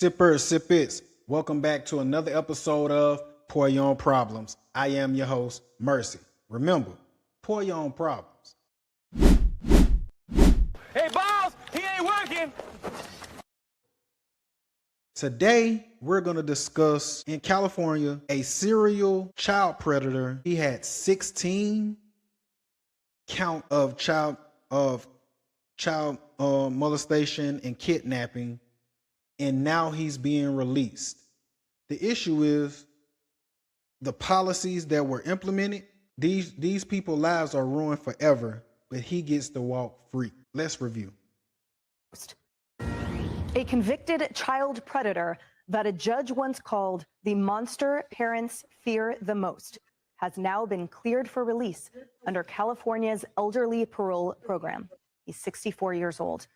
Sippers, sippets, welcome back to another episode of Pour Your Own Problems. I am your host, Mercy. Remember, pour your own problems. Hey, boss, he ain't working. Today, we're going to discuss in California a serial child predator. He had 16 count of child molestation and kidnapping, and now he's being released. The issue is the policies that were implemented. These people's lives are ruined forever, but he gets to walk free. Let's review. A convicted child predator that a judge once called the monster parents fear the most has now been cleared for release under California's elderly parole program. He's 64 years old.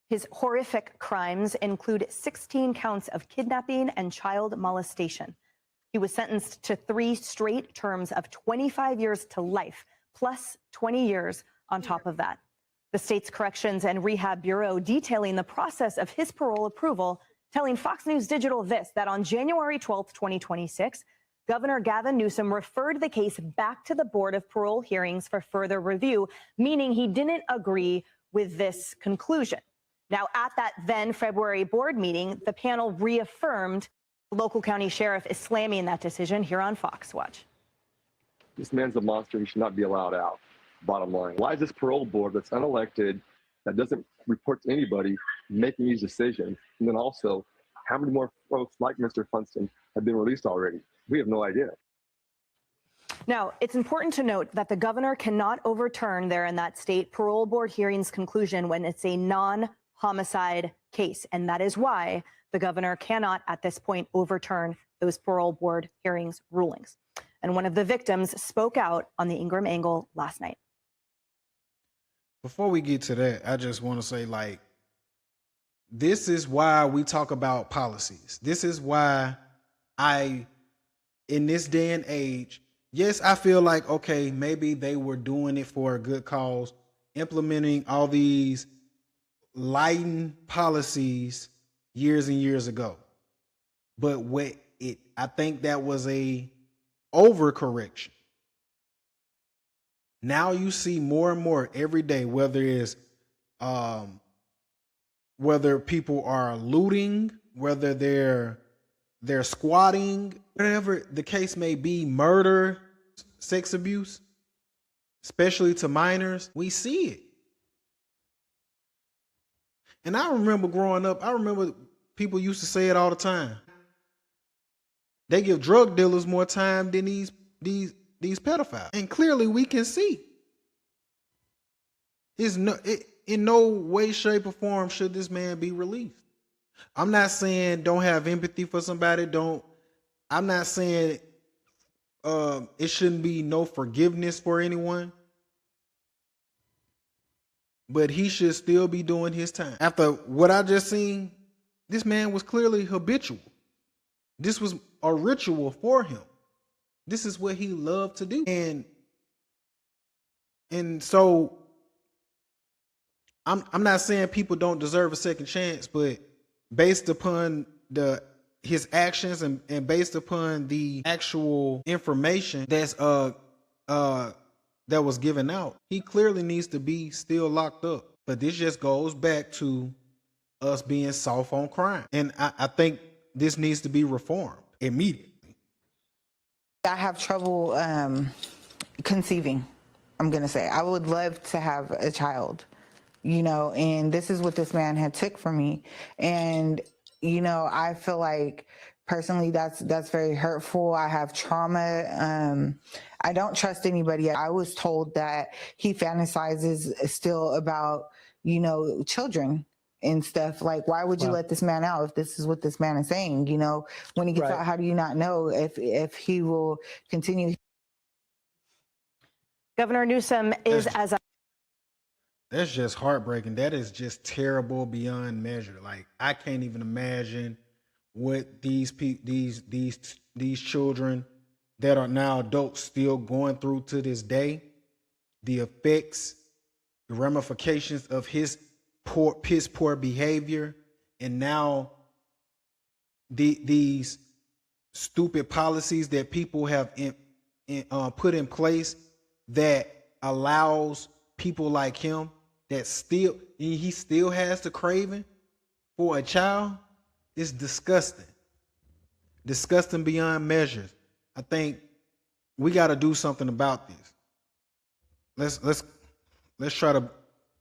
His horrific crimes include 16 counts of kidnapping and child molestation. He was sentenced to 3 straight terms of 25 years to life, plus 20 years on top of that. The state's Corrections and Rehab Bureau detailing the process of his parole approval, telling Fox News Digital that on January 12, 2026, Governor Gavin Newsom referred the case back to the Board of Parole Hearings for further review, meaning he didn't agree with this conclusion. Now, at that then February board meeting, the panel reaffirmed the local county sheriff is slamming that decision here on Fox. Watch. This man's a monster. He should not be allowed out. Bottom line. Why is this parole board that's unelected, that doesn't report to anybody, making these decisions? And then also, how many more folks like Mr. Funston have been released already? We have no idea. Now, it's important to note that the governor cannot overturn there in that state parole board hearings conclusion when it's a non-homicide case. And that is why the governor cannot at this point overturn those parole board hearings rulings. And one of the victims spoke out on the Ingram angle last night. Before we get to that, I just want to say, this is why we talk about policies. This is why in this day and age, yes, I feel like, okay, maybe they were doing it for a good cause, implementing all these lighting policies years and years ago. But I think that was a overcorrection. Now you see more and more every day, whether it's whether people are looting, whether they're squatting, whatever the case may be, murder, sex abuse, especially to minors, we see it. And I remember growing up, people used to say it all the time. They give drug dealers more time than these pedophiles. And clearly we can see. In no way, shape, or form should this man be released. I'm not saying don't have empathy for somebody. I'm not saying it shouldn't be no forgiveness for anyone. But he should still be doing his time. After what I just seen, this man was clearly habitual. This was a ritual for him. This is what he loved to do. And so I'm not saying people don't deserve a second chance, but based upon his actions and based upon the actual information that was given out, he clearly needs to be still locked up. But this just goes back to us being soft on crime. And I think this needs to be reformed immediately. I have trouble conceiving, I'm going to say. I would love to have a child, and this is what this man had took from me. And, I feel like personally that's very hurtful. I have trauma. I don't trust anybody. I was told that he fantasizes still about, children and stuff. Like, why would you let this man out if this is what this man is saying? When he gets out, how do you not know if he will continue? Governor Newsom is That's just heartbreaking. That is just terrible beyond measure. Like, I can't even imagine what these children that are now adults still going through to this day. The effects, the ramifications of his poor behavior, and now these stupid policies that people have put in place that allows people like him that he still has the craving for a child is disgusting. Disgusting beyond measures. I think we got to do something about this. Let's try to.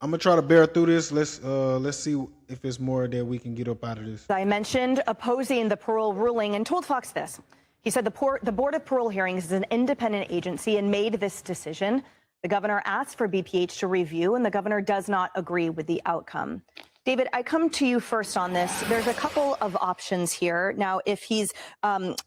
I'm gonna try to bear through this. Let's see if there's more that we can get up out of this. I mentioned opposing the parole ruling and told Fox this. He said the Board of Parole Hearings is an independent agency and made this decision. The governor asked for BPH to review, and the governor does not agree with the outcome. David, I come to you first on this. There's a couple of options here. Now, if he's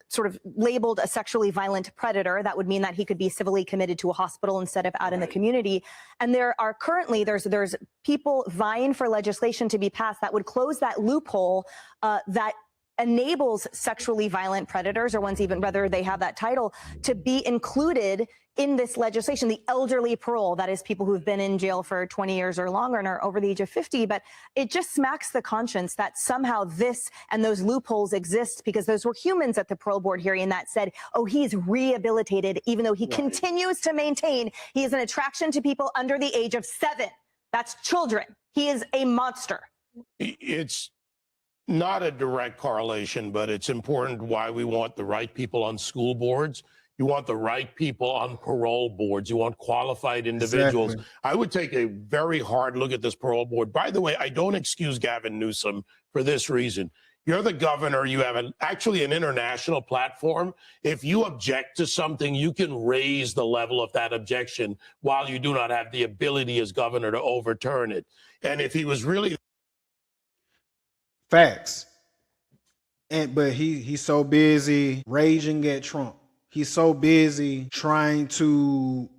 sort of labeled a sexually violent predator, that would mean that he could be civilly committed to a hospital instead of out in the community. And there are currently, there's people vying for legislation to be passed that would close that loophole that enables sexually violent predators, or ones even whether they have that title, to be included in this legislation. The elderly parole, that is people who've been in jail for 20 years or longer and are over the age of 50. But it just smacks the conscience that somehow this and those loopholes exist, because those were humans at the parole board hearing that said, oh, he's rehabilitated, even though he continues to maintain he is an attraction to people under the age of 7. That's children. He is a monster. It's not a direct correlation, but it's important why we want the right people on school boards. You want the right people on parole boards. You want qualified individuals. Exactly. I would take a very hard look at this parole board. By the way, I don't excuse Gavin Newsom for this reason. You're the governor. You have actually an international platform. If you object to something, you can raise the level of that objection while you do not have the ability as governor to overturn it. And if he was really... Facts. But he's so busy raging at Trump. He's so busy trying to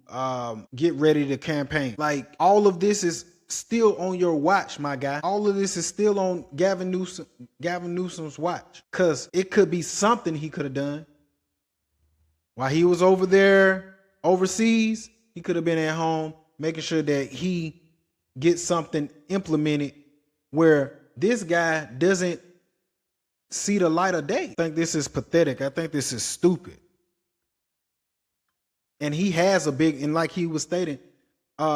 get ready to campaign. Like, all of this is still on your watch, my guy. All of this is still on Gavin Newsom's watch, because it could be something he could have done while he was over there overseas. He could have been at home making sure that he gets something implemented where this guy doesn't see the light of day. I think this is pathetic. I think this is stupid. And he has a big, and like he was stating,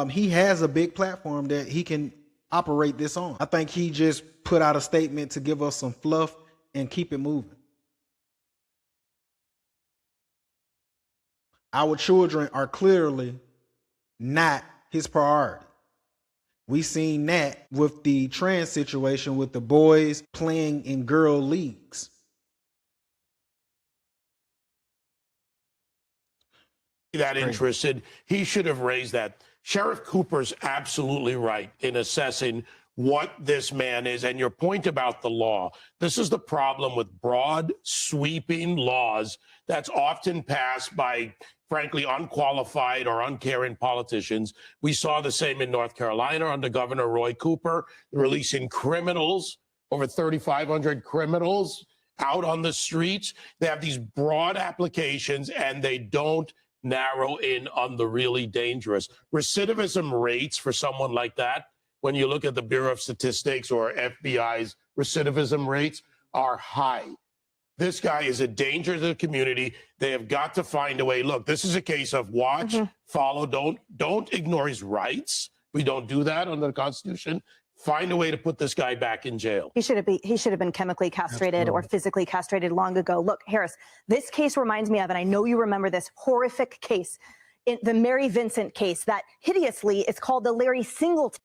he has a big platform that he can operate this on. I think he just put out a statement to give us some fluff and keep it moving. Our children are clearly not his priority. We seen that with the trans situation with the boys playing in girl leagues. That interested, he should have raised that. Sheriff Cooper's absolutely right in assessing what this man is. And your point about the law, this is the problem with broad, sweeping laws that's often passed by, frankly, unqualified or uncaring politicians. We saw the same in North Carolina under Governor Roy Cooper, releasing criminals, over 3,500 criminals out on the streets. They have these broad applications and they don't narrow in on the really dangerous. Recidivism rates for someone like that, when you look at the Bureau of Statistics or FBI's recidivism rates, are high. This guy is a danger to the community. They have got to find a way. Look, this is a case of watch, follow, don't ignore his rights. We don't do that under the Constitution. Find a way to put this guy back in jail. He should have been chemically castrated or physically castrated long ago. Look, Harris, this case reminds me of, and I know you remember this horrific case, in the Mary Vincent case that hideously is called the Larry Singleton.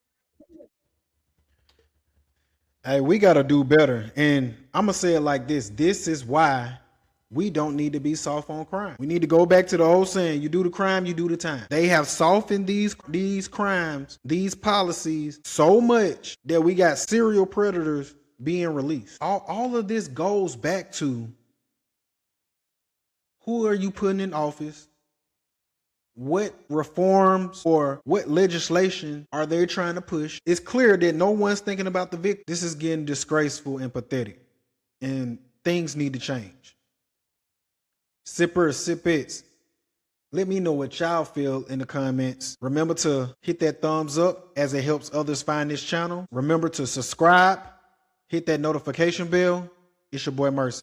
Hey, we got to do better. And I'm going to say it like this. This is why we don't need to be soft on crime. We need to go back to the old saying, you do the crime, you do the time. They have softened these crimes, these policies so much that we got serial predators being released. All of this goes back to, who are you putting in office? What reforms or what legislation are they trying to push? It's clear that no one's thinking about the victim. This is getting disgraceful and pathetic, and things need to change. Sippers, sippets, let me know what y'all feel in the comments. Remember to hit that thumbs up as it helps others find this channel. Remember to subscribe, hit that notification bell. It's your boy Mercy.